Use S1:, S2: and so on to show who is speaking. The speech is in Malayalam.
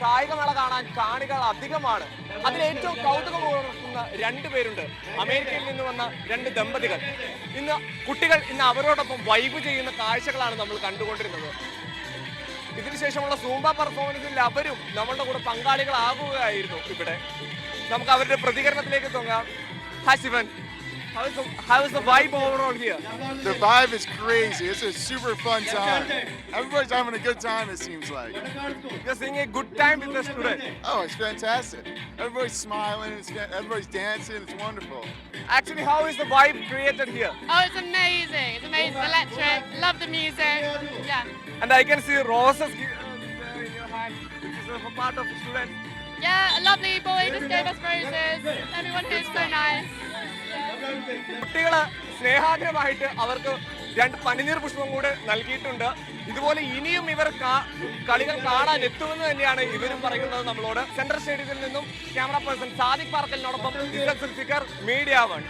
S1: കായികമേള കാണാൻ കാണികൾ അധികമാണ്. അതിൽ ഏറ്റവും കൗതുകമുണർത്തുന്ന രണ്ടുപേരുണ്ട്. അമേരിക്കയിൽ നിന്ന് വന്ന രണ്ട് ദമ്പതികൾ. കുട്ടികൾ ഇന്ന് അവരോടൊപ്പം വൈബ് ചെയ്യുന്ന കാഴ്ചകളാണ് നമ്മൾ കണ്ടുകൊണ്ടിരുന്നത്. ഇതിനുശേഷമുള്ള സൂംബ പെർഫോമൻസിൽ അവരും നമ്മളുടെ കൂടെ പങ്കാളികളാകുകയായിരുന്നു. ഇവിടെ നമുക്ക് അവരുടെ പ്രതികരണത്തിലേക്ക് തുടങ്ങാം. Hi Shivan, how is the vibe overall here?
S2: The vibe is crazy. It's a super fun time. Everybody's having a good time, it seems like.
S1: You're seeing a good time with the students.
S2: Oh, it's fantastic. Everybody's smiling, everybody's dancing, it's wonderful.
S1: Actually, how is the vibe created here?
S3: Oh, it's amazing. It's amazing. It's electric. Love the music. Yeah.
S1: And I can see roses in your hand. This is a part of the students.
S3: Yeah, a lovely boy just gave us roses. Everyone here is so nice.
S1: കുട്ടികള് സ്നേഹാഗ്രഹമായിട്ട് അവർക്ക് രണ്ട് പനിനീർ പുഷ്പം കൂടെ നൽകിയിട്ടുണ്ട്. ഇതുപോലെ ഇനിയും ഇവർ കളികൾ കാണാൻ എത്തുമെന്ന് തന്നെയാണ് ഇവരും പറയുന്നത് നമ്മളോട്. സെൻട്രൽ സ്റ്റേഡിയത്തിൽ നിന്നും ക്യാമറ പേഴ്സൺ സാദിഖ് പാർക്കലിനോടൊപ്പം മീഡിയ 1.